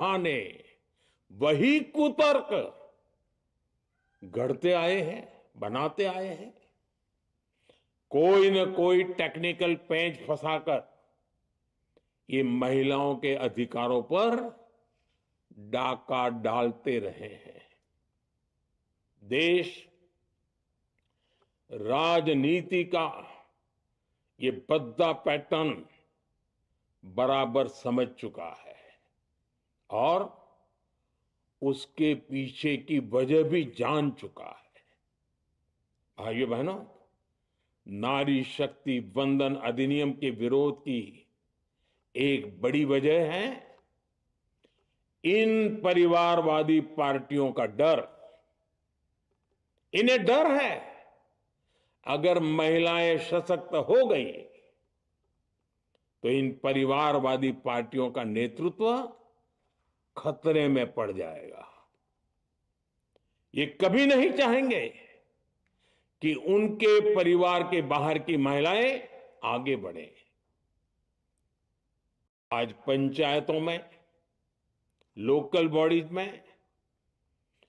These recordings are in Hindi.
बहाने वही कुतर्क गढ़ते आए हैं, बनाते आए हैं। कोई न कोई टेक्निकल पेंच फंसाकर ये महिलाओं के अधिकारों पर डाका डालते रहे हैं। देश राजनीति का ये भद्दा पैटर्न बराबर समझ चुका है और उसके पीछे की वजह भी जान चुका है। भाइयों बहनों, नारी शक्ति वंदन अधिनियम के विरोध की एक बड़ी वजह है इन परिवारवादी पार्टियों का डर। इन्हें डर है अगर महिलाएं सशक्त हो गई तो इन परिवारवादी पार्टियों का नेतृत्व खतरे में पड़ जाएगा। ये कभी नहीं चाहेंगे कि उनके परिवार के बाहर की महिलाएं आगे बढ़े। आज पंचायतों में, लोकल बॉडीज में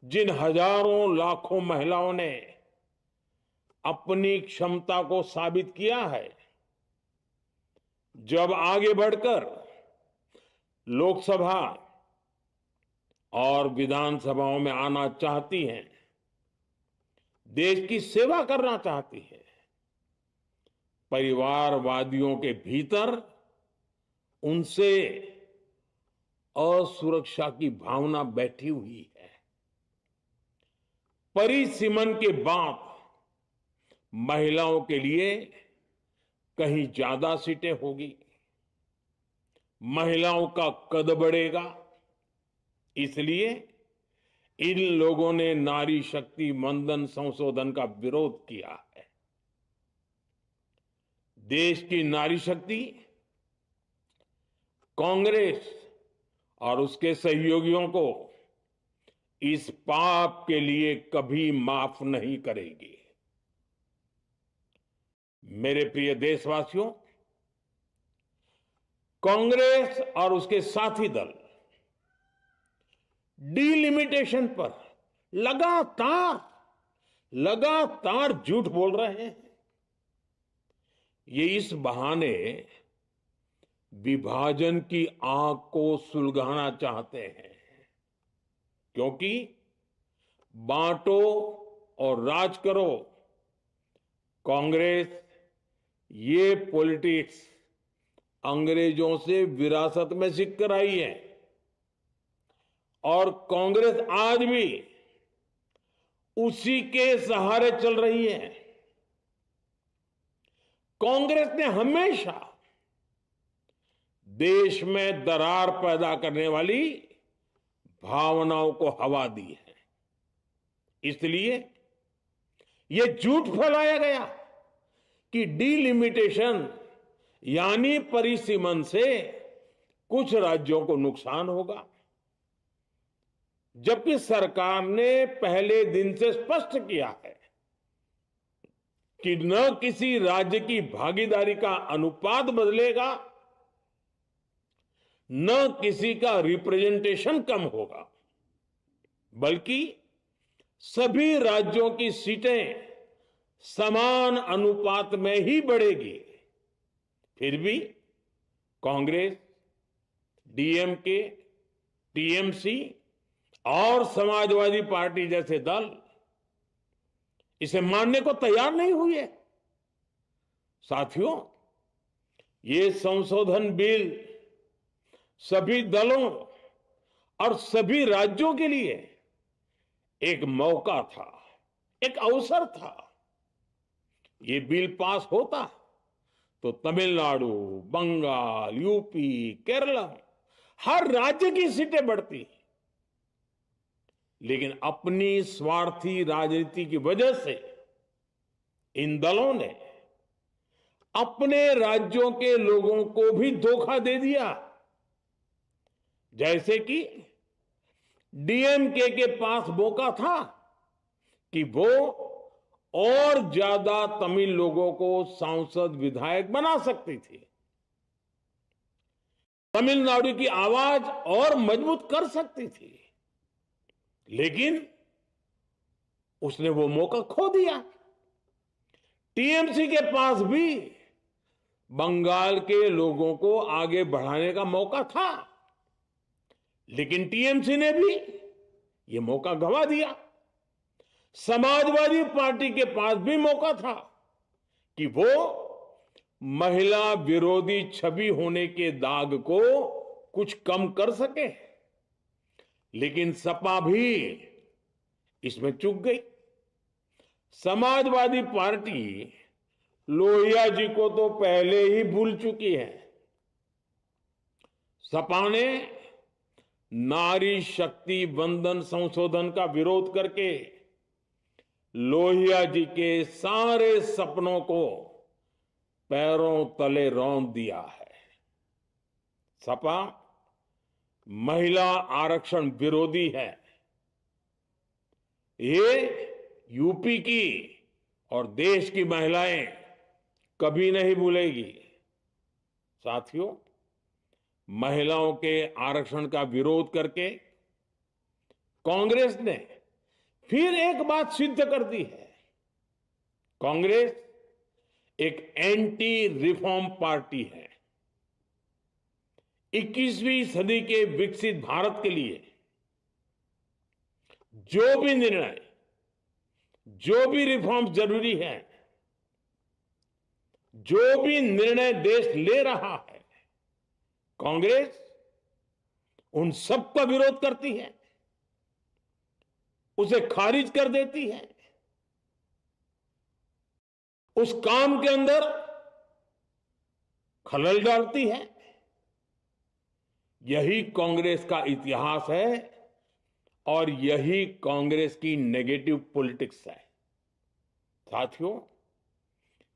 जिन हजारों लाखों महिलाओं ने अपनी क्षमता को साबित किया है, जब आगे बढ़कर लोकसभा और विधानसभाओं में आना चाहती हैं, देश की सेवा करना चाहती है, परिवारवादियों के भीतर उनसे असुरक्षा की भावना बैठी हुई है। परिसीमन के बाद महिलाओं के लिए कहीं ज्यादा सीटें होगी, महिलाओं का कद बढ़ेगा। इसलिए इन लोगों ने नारी शक्ति वंदन संशोधन का विरोध किया है। देश की नारी शक्ति कांग्रेस और उसके सहयोगियों को इस पाप के लिए कभी माफ नहीं करेगी। मेरे प्रिय देशवासियों, कांग्रेस और उसके साथी दल डिलिमिटेशन पर लगातार झूठ बोल रहे हैं। ये इस बहाने विभाजन की आग को सुलगाना चाहते हैं, क्योंकि बांटो और राज करो, कांग्रेस ये पॉलिटिक्स अंग्रेजों से विरासत में सीख कर आई है और कांग्रेस आज भी उसी के सहारे चल रही है। कांग्रेस ने हमेशा देश में दरार पैदा करने वाली भावनाओं को हवा दी है। इसलिए यह झूठ फैलाया गया कि डिलिमिटेशन यानी परिसीमन से कुछ राज्यों को नुकसान होगा, जबकि सरकार ने पहले दिन से स्पष्ट किया है कि न किसी राज्य की भागीदारी का अनुपात बदलेगा, न किसी का रिप्रेजेंटेशन कम होगा, बल्कि सभी राज्यों की सीटें समान अनुपात में ही बढ़ेगी। फिर भी कांग्रेस, डीएमके, टीएमसी और समाजवादी पार्टी जैसे दल इसे मानने को तैयार नहीं हुए। साथियों, ये संशोधन बिल सभी दलों और सभी राज्यों के लिए एक मौका था, एक अवसर था। ये बिल पास होता तो तमिलनाडु, बंगाल, यूपी, केरला हर राज्य की सीटें बढ़ती। लेकिन अपनी स्वार्थी राजनीति की वजह से इन दलों ने अपने राज्यों के लोगों को भी धोखा दे दिया। जैसे कि डीएमके के पास मौका था कि वो और ज्यादा तमिल लोगों को सांसद विधायक बना सकती थी, तमिलनाडु की आवाज और मजबूत कर सकती थी, लेकिन उसने वो मौका खो दिया। टीएमसी के पास भी बंगाल के लोगों को आगे बढ़ाने का मौका था, लेकिन टीएमसी ने भी ये मौका गंवा दिया। समाजवादी पार्टी के पास भी मौका था कि वो महिला विरोधी छवि होने के दाग को कुछ कम कर सके, लेकिन सपा भी इसमें चूक गई। समाजवादी पार्टी लोहिया जी को तो पहले ही भूल चुकी है। सपा ने नारी शक्ति वंदन संशोधन का विरोध करके लोहिया जी के सारे सपनों को पैरों तले रौंद दिया है। सपा महिला आरक्षण विरोधी है, ये यूपी की और देश की महिलाएं कभी नहीं भूलेगी। साथियों, महिलाओं के आरक्षण का विरोध करके कांग्रेस ने फिर एक बात सिद्ध कर दी है। कांग्रेस एक एंटी रिफॉर्म पार्टी है। 21वीं सदी के विकसित भारत के लिए जो भी निर्णय, जो भी रिफॉर्म जरूरी है, जो भी निर्णय देश ले रहा है, कांग्रेस उन सब का विरोध करती है, उसे खारिज कर देती है, उस काम के अंदर खलल डालती है। यही कांग्रेस का इतिहास है और यही कांग्रेस की नेगेटिव पॉलिटिक्स है। साथियों,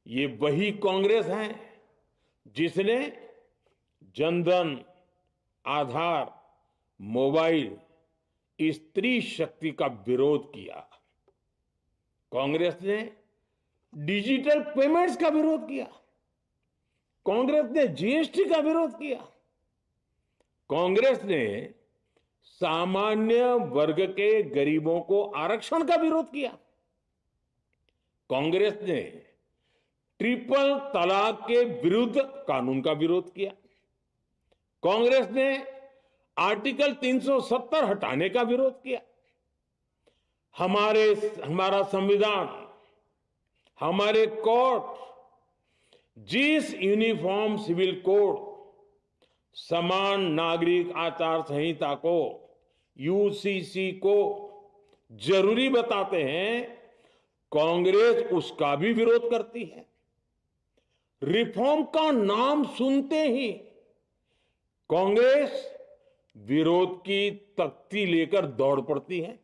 ये वही कांग्रेस है जिसने जनधन, आधार, मोबाइल, स्त्री शक्ति का विरोध किया। कांग्रेस ने डिजिटल पेमेंट्स का विरोध किया। कांग्रेस ने जीएसटी का विरोध किया। कांग्रेस ने सामान्य वर्ग के गरीबों को आरक्षण का विरोध किया। कांग्रेस ने ट्रिपल तलाक के विरुद्ध कानून का विरोध किया। कांग्रेस ने आर्टिकल 370 हटाने का विरोध किया। हमारा संविधान, हमारे कोर्ट जिस यूनिफॉर्म सिविल कोड, समान नागरिक आचार संहिता को, यूसीसी को जरूरी बताते हैं, कांग्रेस उसका भी विरोध करती है। रिफॉर्म का नाम सुनते ही कांग्रेस विरोध की तख्ती लेकर दौड़ पड़ती है।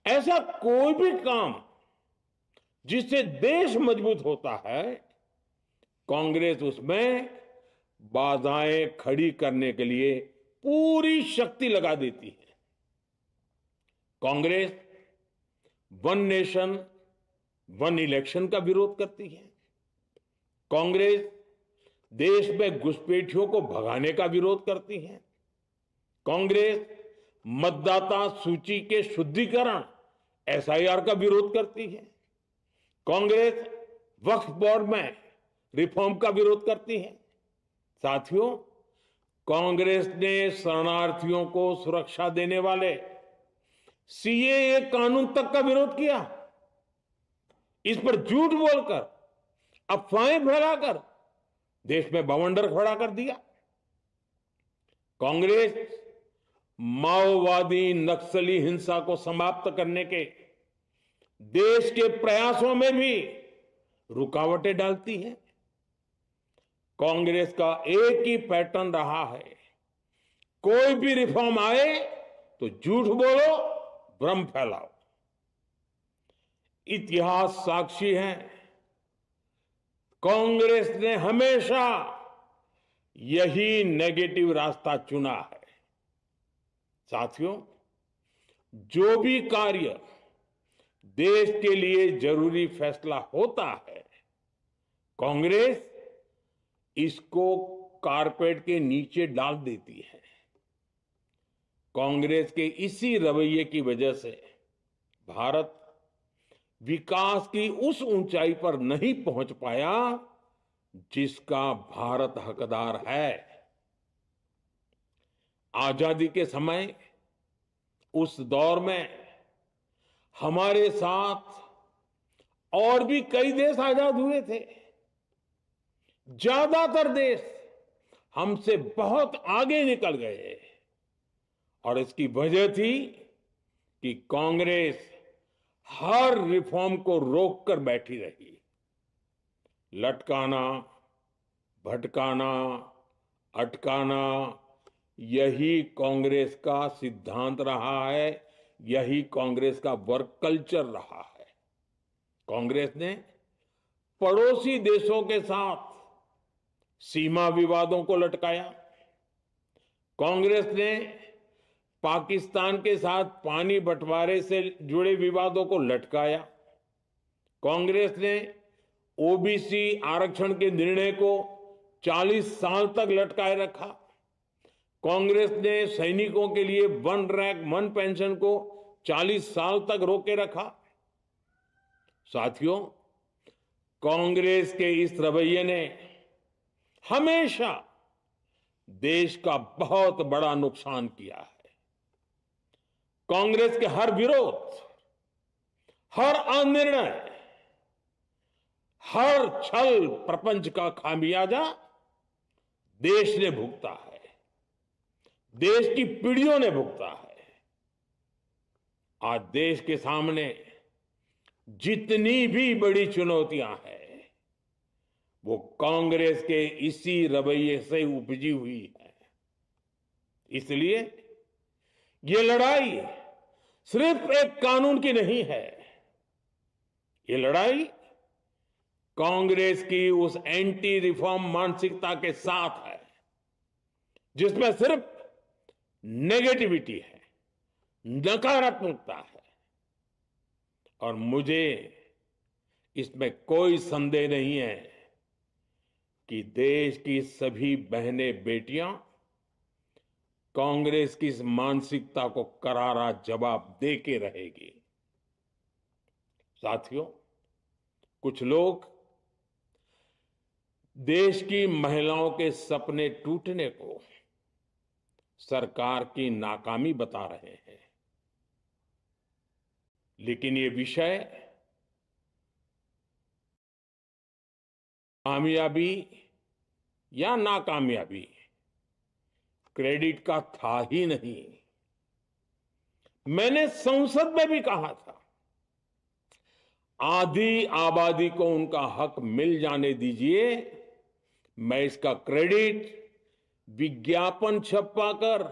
ऐसा कोई भी काम जिससे देश मजबूत होता है, कांग्रेस उसमें बाधाएं खड़ी करने के लिए पूरी शक्ति लगा देती है। Congress one nation one election का विरोध करती है। कांग्रेस देश में घुसपैठियों को भगाने का विरोध करती है। कांग्रेस मतदाता सूची के शुद्धिकरण, एसआईआर का विरोध करती है। कांग्रेस वक्फ बोर्ड में रिफॉर्म का विरोध करती है। साथियों, कांग्रेस ने शरणार्थियों को सुरक्षा देने वाले सीएए कानून तक का विरोध किया। इस पर झूठ बोलकर, अफवाहें फैलाकर देश में बवंडर खड़ा कर दिया। कांग्रेस माओवादी नक्सली हिंसा को समाप्त करने के देश के प्रयासों में भी रुकावटें डालती है। कांग्रेस का एक ही पैटर्न रहा है, कोई भी रिफॉर्म आए तो झूठ बोलो, भ्रम फैलाओ। इतिहास साक्षी है, कांग्रेस ने हमेशा यही नेगेटिव रास्ता चुना है। साथियों, जो भी कार्य देश के लिए जरूरी फैसला होता है, कांग्रेस इसको कारपेट के नीचे डाल देती है। कांग्रेस के इसी रवैये की वजह से भारत विकास की उस ऊंचाई पर नहीं पहुंच पाया जिसका भारत हकदार है। आजादी के समय उस दौर में हमारे साथ और भी कई देश आजाद हुए थे। ज्यादातर देश हमसे बहुत आगे निकल गए और इसकी वजह थी कि कांग्रेस हर रिफॉर्म को रोककर बैठी रही। लटकाना, भटकाना, अटकाना, यही कांग्रेस का सिद्धांत रहा है, यही कांग्रेस का वर्क कल्चर रहा है। कांग्रेस ने पड़ोसी देशों के साथ सीमा विवादों को लटकाया। कांग्रेस ने पाकिस्तान के साथ पानी बंटवारे से जुड़े विवादों को लटकाया। कांग्रेस ने ओबीसी आरक्षण के निर्णय को 40 साल तक लटकाए रखा। कांग्रेस ने सैनिकों के लिए 1 रैंक 1 पेंशन को 40 साल तक रोके रखा। साथियों, कांग्रेस के इस रवैये ने हमेशा देश का बहुत बड़ा नुकसान किया है। कांग्रेस के हर विरोध, हर अनिर्णय, हर छल प्रपंच का खामियाजा देश ने भुगता है, देश की पीढ़ियों ने भुगता है। आज देश के सामने जितनी भी बड़ी चुनौतियां हैं, वो कांग्रेस के इसी रवैये से उपजी हुई है। इसलिए ये लड़ाई सिर्फ एक कानून की नहीं है, ये लड़ाई कांग्रेस की उस एंटी रिफॉर्म मानसिकता के साथ है जिसमें सिर्फ नेगेटिविटी है, नकारात्मकता है। और मुझे इसमें कोई संदेह नहीं है कि देश की सभी बहनें बेटियां कांग्रेस की इस मानसिकता को करारा जवाब दे के रहेगी। साथियों, कुछ लोग देश की महिलाओं के सपने टूटने को सरकार की नाकामी बता रहे हैं, लेकिन ये विषय कामयाबी या नाकामयाबी क्रेडिट का था ही नहीं। मैंने संसद में भी कहा था, आधी आबादी को उनका हक मिल जाने दीजिए, मैं इसका क्रेडिट विज्ञापन छपवाकर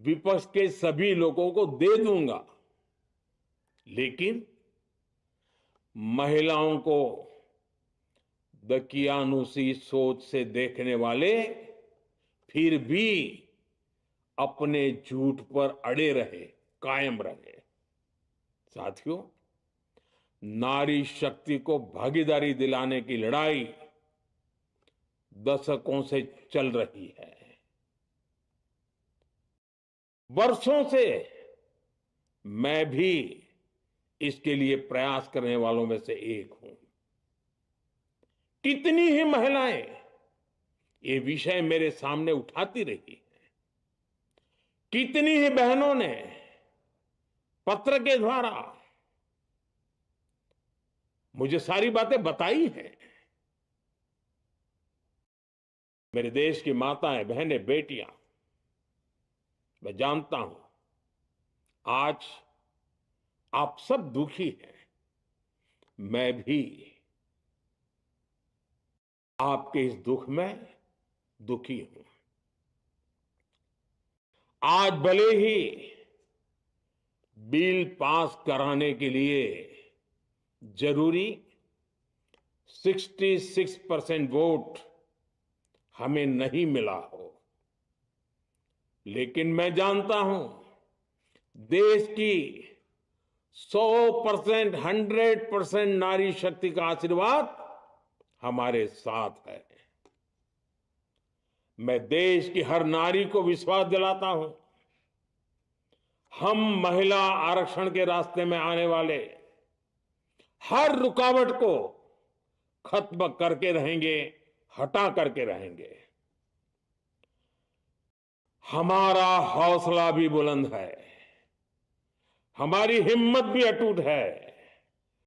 विपक्ष के सभी लोगों को दे दूंगा। लेकिन महिलाओं को दकियानुसी सोच से देखने वाले फिर भी अपने झूठ पर अड़े रहे, कायम रहे। साथियों, नारी शक्ति को भागीदारी दिलाने की लड़ाई दशकों से चल रही है। वर्षों से मैं भी इसके लिए प्रयास करने वालों में से एक हूं। कितनी ही महिलाएं ये विषय मेरे सामने उठाती रही हैं, कितनी ही बहनों ने पत्र के द्वारा मुझे सारी बातें बताई हैं। मेरे देश की माताएं, बहनें, बेटियां, मैं जानता हूं आज आप सब दुखी हैं, मैं भी आपके इस दुख में दुखी हूं। आज भले ही बिल पास कराने के लिए जरूरी 66% वोट हमें नहीं मिला हो, लेकिन मैं जानता हूं देश की 100%, 100% नारी शक्ति का आशीर्वाद हमारे साथ है। मैं देश की हर नारी को विश्वास दिलाता हूं, हम महिला आरक्षण के रास्ते में आने वाले हर रुकावट को खत्म करके रहेंगे, हटा करके रहेंगे। हमारा हौसला भी बुलंद है, हमारी हिम्मत भी अटूट है।